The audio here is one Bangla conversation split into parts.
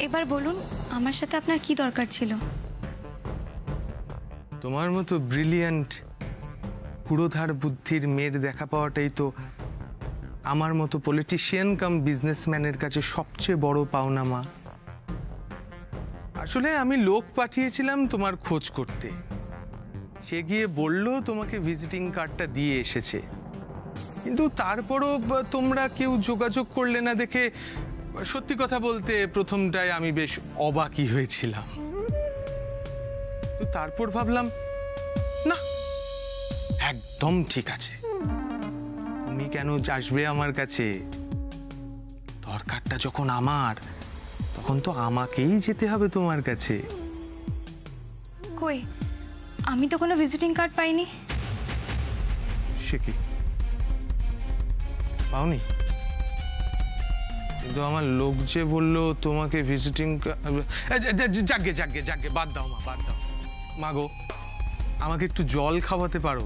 এবার বলুন আমার সাথে আপনার কি দরকার ছিল? তোমার মতো ব্রিলিয়ান্ট পুরোধার বুদ্ধির মেয়ের দেখা পাওয়াটাই তো আমার মতো পলিটিশিয়ান কাম বিজনেসম্যানের কাছে সবচেয়ে বড় পাওনা মা। আসলে আমি লোক পাঠিয়েছিলাম তোমার খোঁজ করতে, সে গিয়ে বলল তোমাকে ভিজিটিং কার্ডটা দিয়ে এসেছে, কিন্তু তারপরও তোমরা কেউ যোগাযোগ করলে না দেখে সত্যি কথা বলতে প্রথমটায় আমি বেশ অবাকই হয়েছিলাম। তো তারপর ভাবলাম না, একদম ঠিক আছে, তুমি কেন আসবে আমার কাছে? দরকারটা যখন আমার, তখন তো আমাকেই যেতে হবে তোমার কাছে। কই, আমি তো কোনো ভিজিটিং কার্ড পাইনি। সে কি, পাওনি? কিন্তু আমার লোক যে বললো তোমাকে ভিজিটিং যাকে যাকে যাকে বাদ দাও মা, বাদ দাও মা গো। আমাকে একটু জল খাওয়াতে পারো?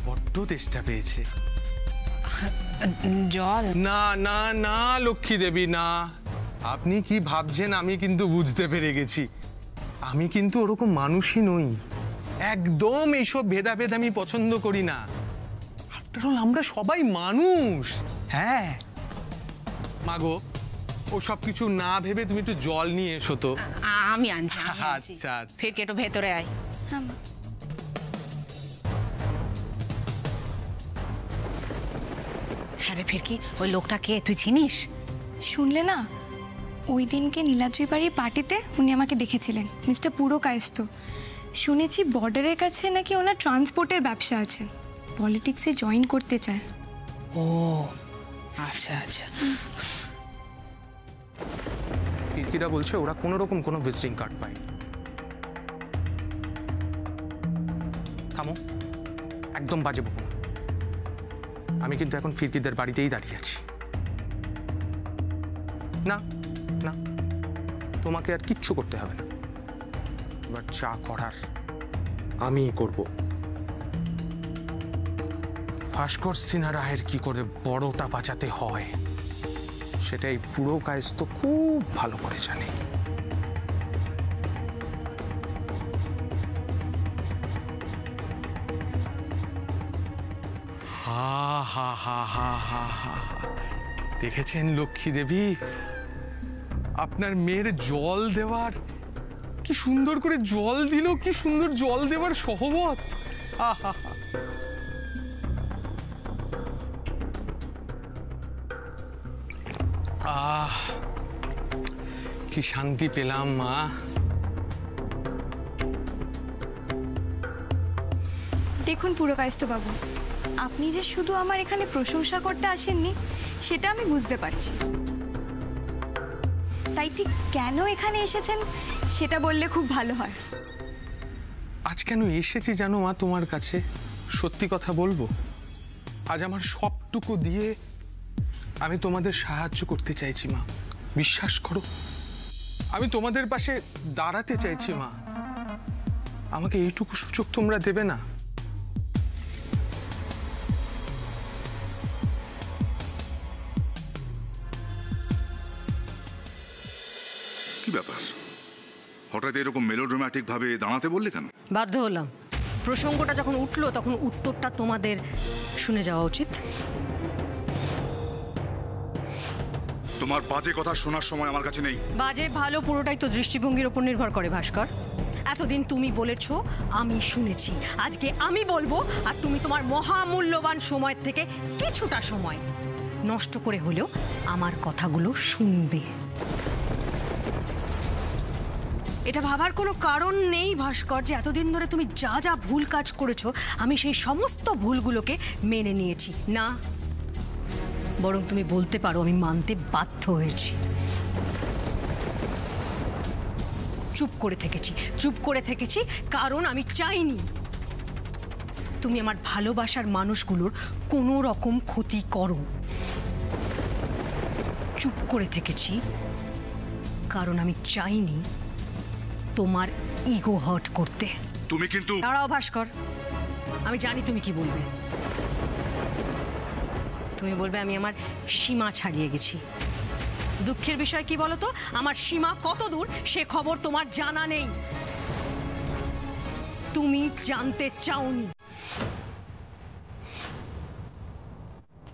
বড্ড তেষ্টা পেয়েছে। জল? না না না লক্ষ্মী দেবী, না। আপনি কি ভাবছেন আমি কিন্তু বুঝতে পেরে গেছি। আমি কিন্তু ওরকম মানুষই নই, একদম এইসব ভেদাভেদ আমি পছন্দ করি না। আফটার অল আমরা সবাই মানুষ। হ্যাঁ মাগো, ও সব কিছু না ভেবে তুমি একটু জল নিয়ে এসো তো। আমি আনছি। আচ্ছা ফিরকে একটু ভেতরে আয়। হ্যাঁ মা। হ্যাঁ রে ফিরকি, ওই লোকটা কে তুই চিনিস? শুনলে না, ওই দিনকে নীলাদ্রি বাড়ির পার্টিতে উনি আমাকে দেখেছিলেন, মিস্টার পুরকায়স্থ। শুনেছি বর্ডারের কাছে নাকি ওনার ট্রান্সপোর্টের ব্যবসা আছে, পলিটিক্সে জয়েন করতে চায়। ও আচ্ছা আচ্ছা। কিরা বলছে ওরা কোনো রকম কোনো ভিজিটিং কার্ড পায়নি। থামো, একদম বাজে বকো না। আমি কিন্তু এখন ফিরকিদের বাড়িতেই দাঁড়িয়ে আছি। না না, তোমাকে আর কিচ্ছু করতে হবে না। এবার যা করার আমিই করব। ভাস্কর সিনহা রায়ের কি করে বড়টা বাঁচাতে হয় সেটাই পুরকায়স্থ খুব ভালো করে জানে। হা হা হা হা হা হা, দেখেছেন লক্ষ্মী দেবী, আপনার মেয়ের জল দেওয়ার কি সুন্দর করে জল দিল, কি সুন্দর জল দেওয়ার সহবত। আহা হা, আহ কি শান্তি পেলাম মা। দেখুন পুরকায়স্থ বাবু, আপনি যে শুধু আমার এখানে প্রশংসা করতে আসেননি সেটা আমি বুঝতে পারছি, তাই ঠিক কেন এখানে এসেছেন সেটা বললে খুব ভালো হয়। আজ কেন এসেছি জানো মা তোমার কাছে? সত্যি কথা বলবো, আজ আমার সবটুকু দিয়ে আমি তোমাদের সাহায্য করতে চাইছি মা। বিশ্বাস করো, আমি তোমাদের পাশে দাঁড়াতে চাইছি মা। আমাকে এইটুকু সুযোগ তোমরা দেবে না? কি ব্যাপার, হঠাৎ এরকম মেলোড্রামাটিক ভাবে দাঁড়াতে বললে কেন? বাধ্য হলাম। প্রসঙ্গটা যখন উঠলো তখন উত্তরটা তোমাদের শুনে যাওয়া উচিত। তোমার বাজে কথা শোনার সময় আমার কাছে নেই। বাজে ভালো পুরোটাই তো দৃষ্টিভঙ্গির ওপর নির্ভর করে ভাস্কর। এতদিন তুমি বলেছো, আমি শুনেছি, আজকে আমি বলবো, আর তুমি তোমার মহামূল্যবান সময় থেকে কিছুটা সময় নষ্ট করে হলেও আমার কথাগুলো শুনবে। এটা ভাবার কোনো কারণ নেই ভাস্কর যে এতদিন ধরে তুমি যা যা ভুল কাজ করেছো আমি সেই সমস্ত ভুলগুলোকে মেনে নিয়েছি। না, বরং তুমি বলতে পারো আমি মানতে বাধ্য হয়েছি। চুপ করে থেকেছি কারণ আমি চাইনি তুমি আমার ভালোবাসার মানুষগুলোর কোনো রকম ক্ষতি করো। চুপ করে থেকেছি কারণ আমি চাইনি তোমার ইগো হার্ট করতে। তুমি কিন্তু দাঁড়াও ভাস্কর, আমি জানি তুমি কি বলবে। তুমি বলবে আমি আমার সীমা ছাড়িয়ে গেছি, দুঃখের বিষয় কি বলো তো, আমার সীমা কত দূর সে খবর তোমার জানা নেই, তুমি জানতে চাওনি।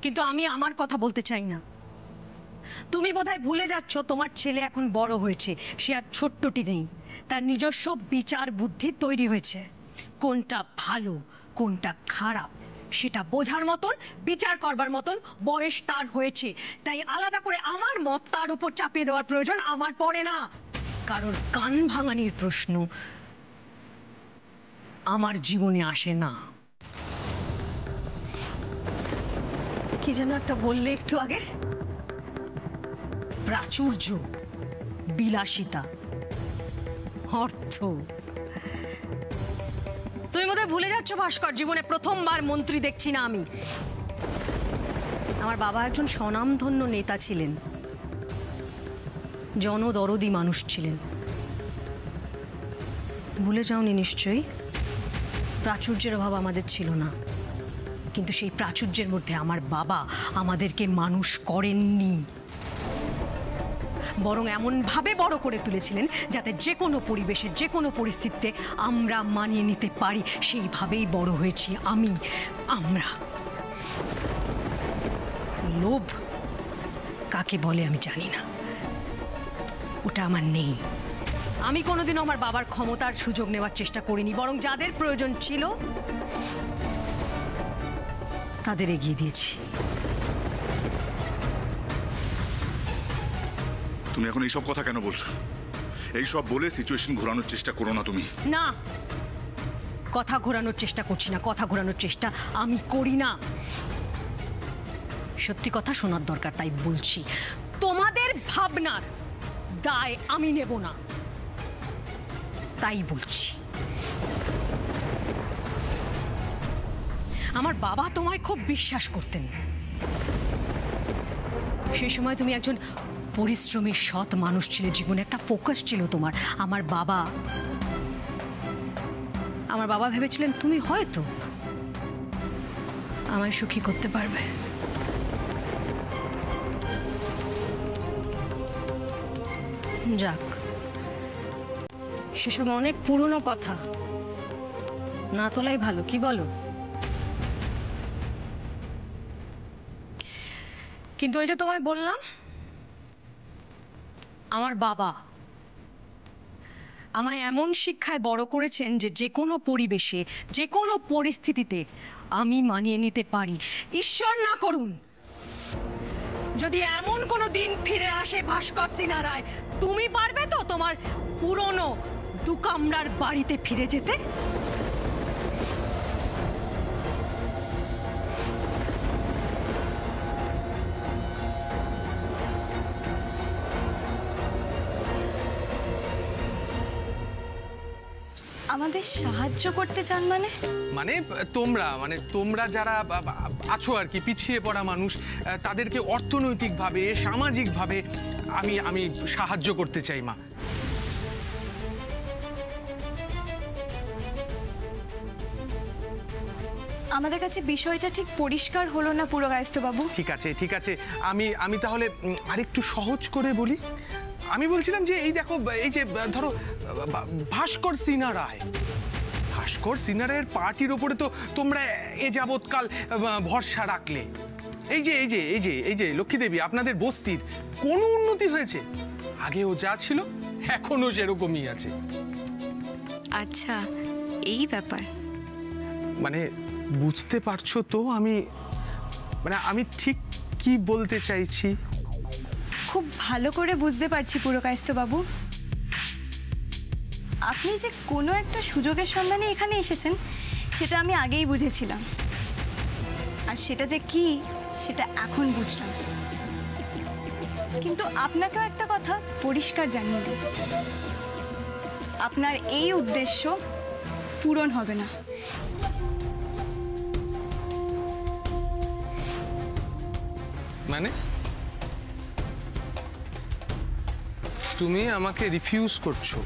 কিন্তু আমি আমার কথা বলতে চাই না। তুমি বোধহয় ভুলে যাচ্ছ তোমার ছেলে এখন বড় হয়েছে, সে আর ছোট্টটি নেই, তার নিজস্ব বিচার বুদ্ধি তৈরি হয়েছে। কোনটা ভালো কোনটা খারাপ সেটা বোঝার মতন, বিচার করবার মতন বয়স তার হয়েছে। তাই আলাদা করে আমার মত তার উপর চাপিয়ে দেওয়ার প্রয়োজন আমার পড়ে না। কারোর কান ভাঙানির প্রশ্ন আমার জীবনে আসে না। কি যেন একটা বললে একটু আগে, প্রাচুর্য, বিলাসিতা, অর্থ। তুমি বোধহয় ভুলে যাচ্ছ ভাস্কর, জীবনে প্রথমবার মন্ত্রী দেখছি না আমি। আমার বাবা একজন স্বনামধন্য নেতা ছিলেন, জনদরদি মানুষ ছিলেন। ভুলে যাওনি নিশ্চয়ই? প্রাচুর্যের অভাব আমাদের ছিল না, কিন্তু সেই প্রাচুর্যের মধ্যে আমার বাবা আমাদেরকে মানুষ করেননি, বরং এমনভাবে বড় করে তুলেছিলেন যাতে যে কোনো পরিবেশে যে কোনো পরিস্থিতিতে আমরা মানিয়ে নিতে পারি। সেইভাবেই বড় হয়েছি আমি, আমরা। লোভ কাকে বলে আমি জানি না, ওটা আমার নেই। আমি কোনোদিনও আমার বাবার ক্ষমতার সুযোগ নেওয়ার চেষ্টা করিনি, বরং যাদের প্রয়োজন ছিল তাদের এগিয়ে দিয়েছি। তুমি এখন এইসব কথা কেন বলছো? এইসব বলে সিচুয়েশন ঘোরানোর চেষ্টা করো না তুমি। না, কথা ঘোরানোর চেষ্টা করছি না, কথা ঘোরানোর চেষ্টা আমি করি না। সত্যি কথা শোনার দরকার তাই বলছি। তোমাদের ভাবনার দায় আমি নেব না, তাই বলছি। আমার বাবা তোমায় খুব বিশ্বাস করতেন। সেই সময় তুমি একজন পরিশ্রমী সৎ মানুষ ছিলে, জীবনে একটা ফোকাস ছিল তোমার। আমার বাবা ভেবেছিলেন তুমি হয়তো আমায় সুখী করতে পারবে। যাক, সেসব অনেক পুরনো কথা, না তোলাই ভালো, কি বলো? কিন্তু ওই যে তোমায় বললাম, আমার বাবা আমায় এমন শিক্ষায় বড় করেছেন যে যে কোনো পরিবেশে যে কোনো পরিস্থিতিতে আমি মানিয়ে নিতে পারি। ঈশ্বর না করুন যদি এমন কোনো দিন ফিরে আসে ভাস্কর সিনহা রায়, তুমি পারবে তো তোমার পুরনো দুকামরার বাড়িতে ফিরে যেতে? আমাদের সাহায্য করতে চান মানে? তোমরা যারা আছো আর কি, পিছিয়ে পড়া মানুষ, তাদেরকে অর্থনৈতিকভাবে সামাজিকভাবে আমি সাহায্য করতে চাই মা। আমাদের কাছে বিষয়টা ঠিক পরিষ্কার হলো না পুরকায়স্থ বাবু। ঠিক আছে, আমি তাহলে আরেকটু সহজ করে বলি। আমি বলছিলাম যে এই দেখো, এই যে ধরো ভাস্কর সিনহা রায়ের পার্টির ওপরে তো তোমরা এ যাবৎকাল ভরসা রাখলে। এই যে লক্ষ্মী দেবী, আপনাদের বস্তির কোনো উন্নতি হয়েছে? আগেও যা ছিল এখনো সেরকমই আছে। আচ্ছা, এই ব্যাপার। মানে বুঝতে পারছো তো আমি ঠিক কি বলতে চাইছি? খুব ভালো করে বুঝতে পারছি পুরকায়স্থ বাবু। আপনি যে কোনো একটা সুযোগের সন্ধানে এখানে এসেছেন সেটা আমি আগেই বুঝেছিলাম, আর সেটা যে কি সেটা এখন বুঝলাম। কিন্তু আপনাকেও একটা কথা পরিষ্কার জানিয়ে দিই, আপনার এই উদ্দেশ্য পূরণ হবে না। মানে তুমি আমাকে রিফিউজ করছো?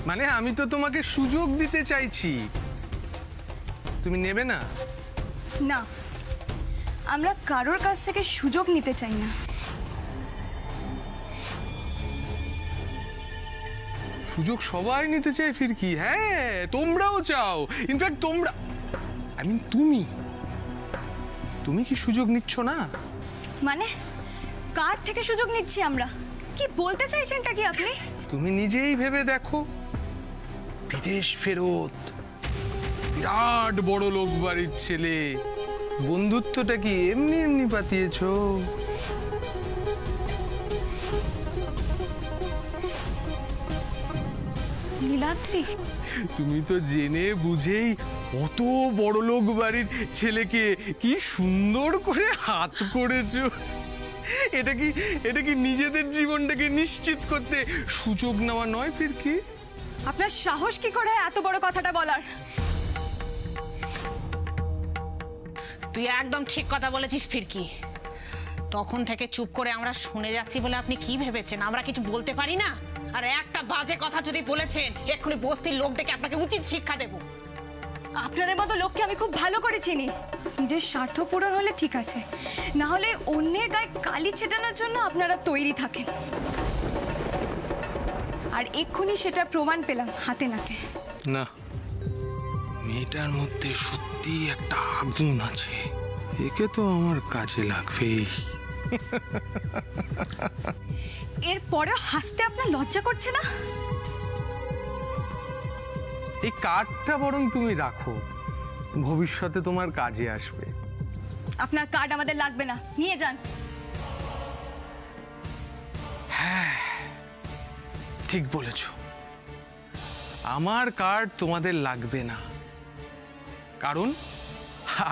মানে আমি তো তোমাকে সুযোগ দিতে চাইছি, তুমি নেবে না? না, আমরা কারোর কাছ থেকে সুযোগ নিতে চাই না, সুযোগ সবাই নিতে চায় ফিরকি। হ্যাঁ, তোমরাও চাও। ইনফ্যাক্ট তোমরা, আই মিন তুমি কি সুযোগ নিচ্ছ না? মানে কার থেকে সুযোগ নিচ্ছি আমরা? কি বলতে চাইছেনটা কি আপনি? তুমি নিজেই ভেবে দেখো, বিদেশ ফেরত, বিরাট বড় লোক বাড়ির ছেলে, বন্ধুত্বটা কি এমনি এমনি পাতিয়েছো? নীলাদ্রি, তুমি তো জেনে বুঝেই অত বড় লোক বাড়ির ছেলেকে কি সুন্দর করে হাত করেছো। এটা কি নিজেদের জীবনটাকে নিশ্চিত করতে সুযোগ নেওয়া নয় ফিরকি? আপনার সাহস কি করে এত বড় কথাটা বলার? তুই একদম ঠিক কথা বলেছিস ফিরকি। তখন থেকে চুপ করে আমরা শুনে যাচ্ছি বলে আপনি কি ভেবেছেন আমরা কিছু বলতে পারি না? আর একটা বাজে কথা যদি বলেছেন এক্ষুনি বস্তির লোক ডেকে আপনাকে উচিত শিক্ষা দেব। আপনাদের মতো লোককে আমি খুব ভালো করে চিনি। নিজের স্বার্থ পূরণ হলে ঠিক আছে, না হলে অন্যের গায়ে কালি ছেটানোর জন্য আপনারা তৈরি থাকেন। আর এক্ষুনি সেটা প্রমাণ পেলাম হাতে নাতে। না, মেয়েটার মধ্যে সত্যি একটা আগুন আছে, একে তো আমার কাজে লাগবেই। এরপরে হাসতে আপনার লজ্জা করছে না? এই কার্ডটা বরং তুমি রাখো, ভবিষ্যতে তোমার কাজে আসবে। আপনার কার্ড আমাদের লাগবে না, নিয়ে যান। হ্যাঁ, ঠিক বলেছ, আমার কার্ড তোমাদের লাগবে না, কারণ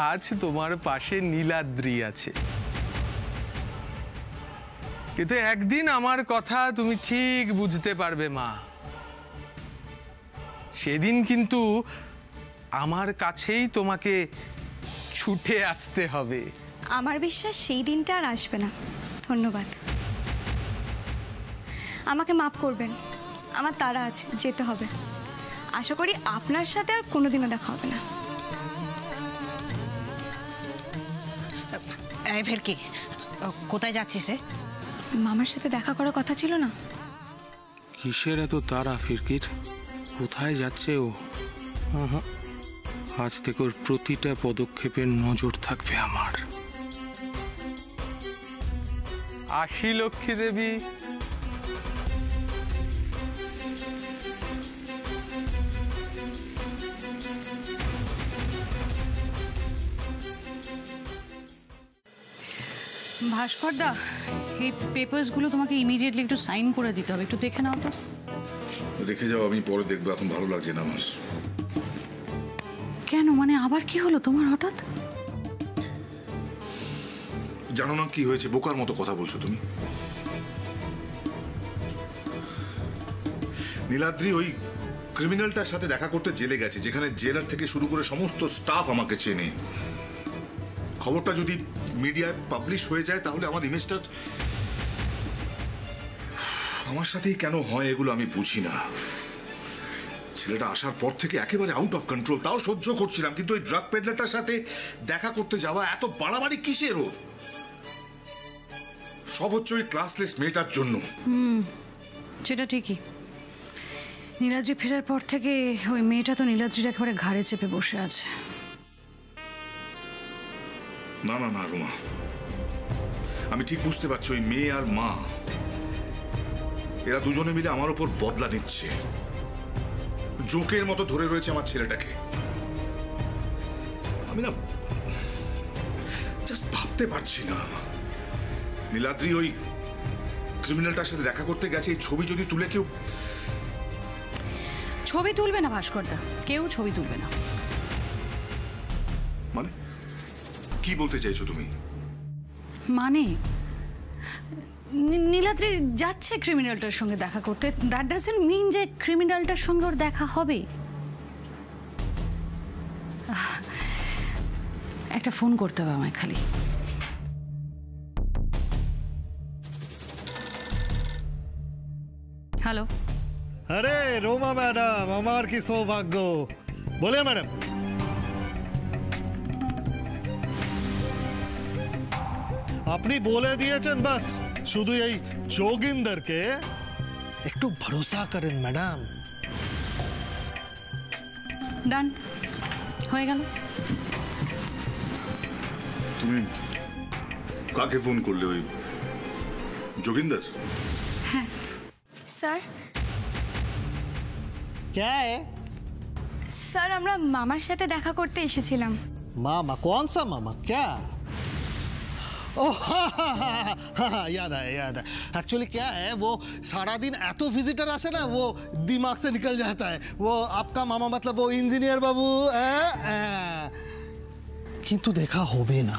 আজ তোমার পাশে নীলাদ্রি আছে। কিন্তু একদিন আমার কথা তুমি ঠিক বুঝতে পারবে মা, সেদিন কিন্তু আমার কাছেই তোমাকে ছুটে আসতে হবে। আমার বিশ্বাস সেই দিনটা আর আসবে না। ধন্যবাদ। আমাকে মাফ করবেন, আমার তাড়া আছে, যেতে হবে। আশা করি আপনার সাথে আর কোনোদিনও দেখা হবে না। এই ফিরকি, কোথায় যাচ্ছিস রে? মামার সাথে দেখা করার কথা ছিল না? কিসের এত তাড়া ফিরকির? কোথায় যাচ্ছে ও? আজ থেকে ওর প্রতিটা পদক্ষেপের নজর থাকবে আমার। আসি লক্ষ্মী দেবী। ভাস্কর দা, এই পেপারসগুলো তোমাকে ইমিডিয়েটলি একটু সাইন করে দিতে হবে, একটু দেখে নাও তো। রেখে যাও, আমি পরে দেখবো, এখন ভালো লাগছে না আমার। কেন, মানে আবার কি হলো তোমার হঠাৎ? জানো না কি হয়েছে? বোকার মতো কথা বলছো তুমি। নীলাদ্রি ওই ক্রিমিনালটার সাথে দেখা করতে জেলে গেছে, যেখানে জেলার থেকে শুরু করে সমস্ত স্টাফ আমাকে চেনে। খবরটা যদি মিডিয়ায় পাবলিশ হয়ে যায় তাহলে আমার ইমেজটা, আমার সাথেই কেন হয় এগুলো আমি বুঝি না। ছেলেটা আসার পর থেকে একেবারে আউট অফ কন্ট্রোল, তাও সহ্য করছিলাম, কিন্তু ওই ড্রাগ পেডলারটার সাথে দেখা করতে যাওয়া এত বাড়াবাড়ি কিসের ওর? সব হচ্ছে ওই ক্লাসলেস মেয়েটার জন্য। সেটা ঠিকই। নীলাদ্রি ফেরার পর থেকে ওই মেয়েটা তো নীলাদ্রির একেবারে ঘাড়ে চেপে বসে আছে। না না না রুমা, আমি ঠিক বুঝতে পারছি ওই মেয়ে আর মা, এরা দুজনে মিলে আমার উপর বদলা নিচ্ছে। জোকের মতো ধরে রয়েছে আমার ছেলেটাকে। আমি না জাস্ট ভাবতে পারছি না, নীলাদ্রি ওই ক্রিমিনালটার সাথে দেখা করতে গেছে, এই ছবি যদি তুলে কেউ। ছবি তুলবে না ভাস্কর দা, কেউ ছবি তুলবে না। মানে কি বলতে চাইছো তুমি? মানে নীলাদ্রি যাচ্ছে ক্রিমিনালটার সঙ্গে দেখা করতে, দ্যাট ডাজন্ট মিন যে ক্রিমিনালটার সঙ্গে ওর দেখা হবে। একটা ফোন করতে হবে আমায় খালি। হ্যালো। अरे रोमा मैडम, আমার কি সৌভাগ্য। বলে ম্যাডাম। আপনি বলে দিয়েছেন, বাস শুধু এই যোগিন্দরকে একটু ভরসা করেন ম্যাডাম। ডান হয়ে গেল। তুমি কাকে ফোন করলে? ওই যোগিন্দর? স্যার क्या है? স্যার আমরা মামার সাথে দেখা করতে এসেছিলাম। मामा? कौन सा मामा? क्या? ओह हाँ, याद आया। एक्चुअली क्या है, वो सारा दिन एतो विजिटर आसे ना, वो दिमाग से निकल जाता है। वो आपका मामा मतलब वो इंजीनियर बाबू किंतु देखा होबे ना।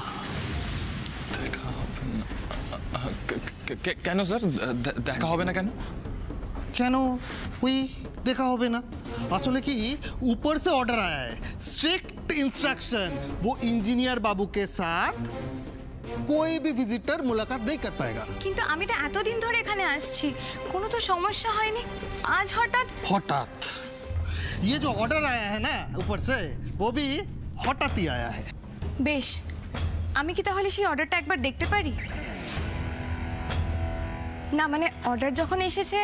দেখা হবে না কেন স্যার? দেখা হবে না কেন? কেন ওই देखा होबे ना, असले कि ऊपर से ऑर्डर आया है, स्ट्रिक्ट इंस्ट्रक्शन, वो इंजीनियर बाबू के साथ कोई भी विजिटर मुलाकात नहीं कर पाएगा। কিন্তু আমি তো এতদিন ধরে এখানে আসছি, কোনো তো সমস্যা হয়নি। আজ হঠাৎ ये जो ऑर्डर आया है ना ऊपर से, वो भी हठात ही आया है। বেশ, আমি কি তাহলে সেই অর্ডারটা একবার দেখতে পারি? না মানে অর্ডার যখন এসেছে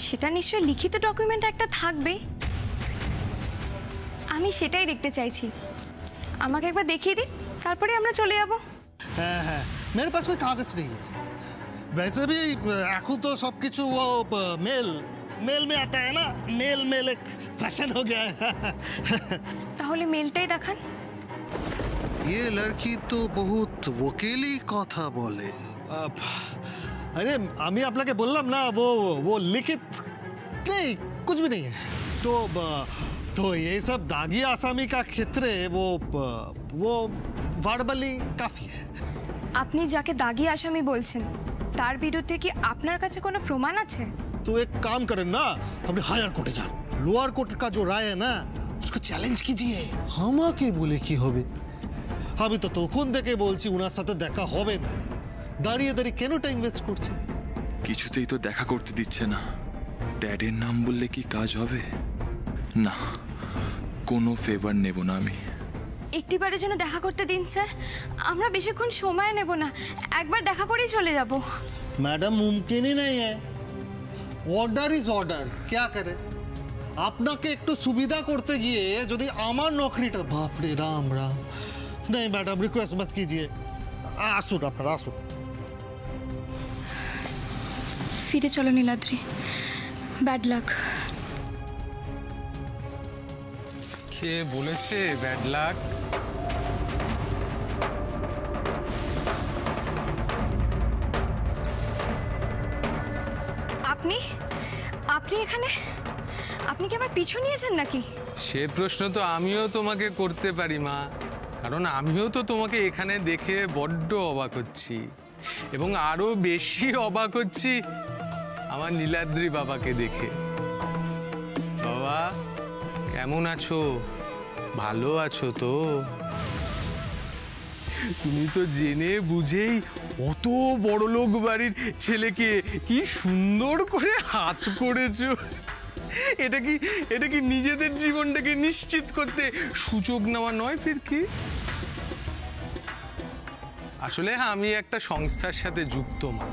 সেটা নিশ্চয়ই লিখিত ডকুমেন্ট একটা থাকবেই, আমি সেটাই দেখতে চাইছি। আমাকে একবার দেখিয়ে দিন, তারপরে আমরা চলে যাব। हाँ, मेरे पास कोई कागज नहीं है। वैसे भी এখন तो सब कुछ वो मेल में आता है ना, मेल एक फैशन हो गया है। তাহলে মেলটাই দেখান। ये लड़की तो बहुत वकीली কথা বলে। अरे আমি আপনাকে বললাম না, वो लिखित नहीं, कुछ भी नहीं है। तो ये सब दागी आसामी का क्षेत्र वो वर्बली काफी है। আপনি যাকে দাগি আসামি বলছেন তার বিরুদ্ধে কি আপনার কাছে কোনো প্রমাণ আছে? तो एक काम करें ना, अपने हायर कोर्टे जान, लोअर कोर्ट का जो राय है ना उसको चैलेंज कीजिए। আমাকে বলে কি হবে? আমি তো তখন থেকে বলছি ওনার সাথে দেখা হবে না, দাঁড়িয়ে কেন টাইম ওয়েস্ট করছে? কিছুতেই তো দেখা করতে দিচ্ছে না। ড্যাডের নাম বললে কি কাজ হবে? না, কোনো ফেভার নেব না আমি। একটিবারের জন্য দেখা করতে দিন স্যার, আমরা বেশিক্ষণ সময় নেব না, একবার দেখা করেই চলে যাব। मैडम मुमकिन ही नहीं है, অর্ডার ইজ অর্ডার, क्या करे? আপনাকে একটু সুবিধা করতে গিয়ে যদি আমার নকরিটা, বাপ রে রাম রাম। नहीं मैडम, रिक्वेस्ट मत कीजिए, আসুন আপনারা আসুন। ফিরে চলো নীলাদ্রি, ব্যাড লাক। কে বলেছে ব্যাড লাক? আপনি এখানে? আপনি কি আমার পিছু নিয়েছেন নাকি? সে প্রশ্ন তো আমিও তোমাকে করতে পারি মা, কারণ আমিও তো তোমাকে এখানে দেখে বড্ড অবাক হচ্ছি, এবং আরো বেশি অবাক হচ্ছি আমার নীলাদ্রি বাবাকে দেখে। বাবা কেমন আছো? ভালো আছো তো? তুমি তো জেনে বুঝেই অত বড় লোক বাড়ির ছেলেকে কি সুন্দর করে হাত করেছো। এটা কি নিজেদের জীবনটাকে নিশ্চিত করতে সুযোগ নেওয়া নয় ফির কি? আসলে আমি একটা সংস্থার সাথে যুক্ত মা,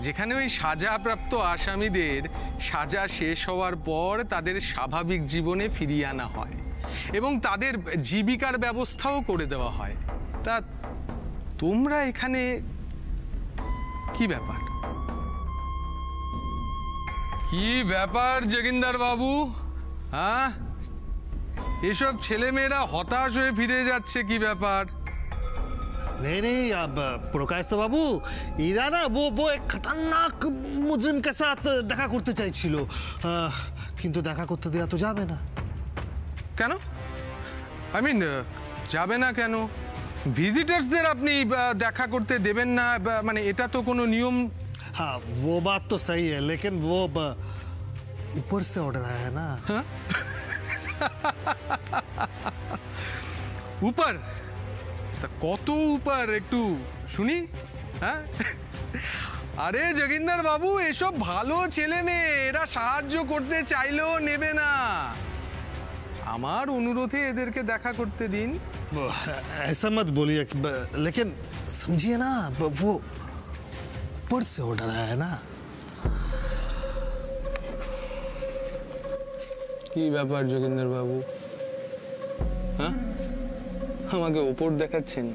যেখানে ওই সাজাপ্রাপ্ত আসামিদের সাজা শেষ হওয়ার পর তাদের স্বাভাবিক জীবনে ফিরিয়ে আনা হয় এবং তাদের জীবিকার ব্যবস্থাও করে দেওয়া হয়। তা তোমরা এখানে কি ব্যাপার? কি ব্যাপার যোগিন্দর বাবু? হ্যাঁ, এসব ছেলেমেয়েরা হতাশ হয়ে ফিরে যাচ্ছে, কি ব্যাপার? नहीं अब প্রকাশ বাবু, এরা না वो एक खतरनाक मुजरिम के साथ দেখা করতে চাইছিল, কিন্তু দেখা করতে দেওয়া তো যাবে না। কেন? আই মিন যাবে না কেন? ভিজিটার্সদের আপনি দেখা করতে দেবেন না, মানে এটা তো কোনো নিয়ম। हाँ वो बात तो सही है, लेकिन वो ऊपर से ऑर्डर आया है ना। উপর? কত উপর একটু শুনি। হ্যাঁ, আরে যোগিন্দর বাবু, এসব ভালো ছেলে মেয়ে, এরা সাহায্য করতে চাইলেও নেবে না। আমার অনুরোধে এদেরকে দেখা করতে দিন। ऐसा मत बोलिए, लेकिन समझिए ना, वो ऊपर से ऑर्डर आया है ना। কি ব্যাপার যোগেন্দ্র বাবু? হ্যাঁ, আমাকে ওপর দেখাচ্ছেন?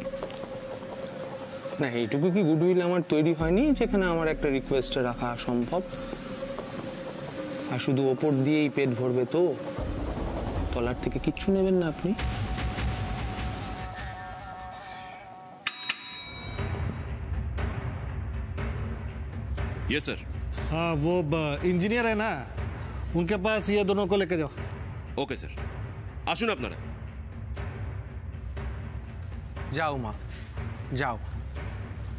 না, এইটুকু কি গুডউইল আমার তৈরি হয়নি যেখানে আমার একটা রিকোয়েস্টে রাখা সম্ভব? আর শুধু ওপর দিয়েই পেট ভরবে তো? তলার থেকে কিচ্ছু নেবেন না আপনি? ये सर। हाँ, वो इंजीनियर है ना, उनके पास ये दोनों को लेके जाओ। ओके सर, আসুন আপনারা। যাও মা, যাও,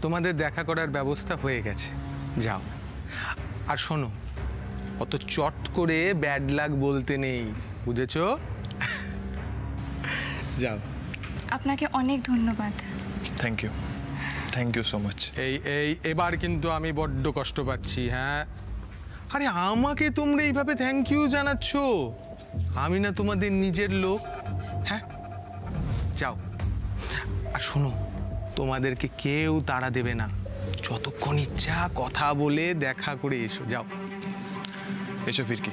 তোমাদের দেখা করার ব্যবস্থা হয়ে গেছে, যাও। আর শোনো, অত চট করে ব্যাড লাক বলতে নেই, বুঝেছো? যাও। আপনাকে অনেক ধন্যবাদ। Thank you so much. এবার কিন্তু আমি বড্ড কষ্ট পাচ্ছি। হ্যাঁ, আরে আমাকে তোমরা এইভাবে থ্যাংক ইউ জানাচ্ছ? আমি না তোমাদের নিজের লোক? হ্যাঁ, যাও। আর শোনো, তোমাদেরকে কেউ তাড়া দেবে না, যতক্ষণ ইচ্ছা কথা বলে দেখা করে এসো, যাও। এসো ফিরকি।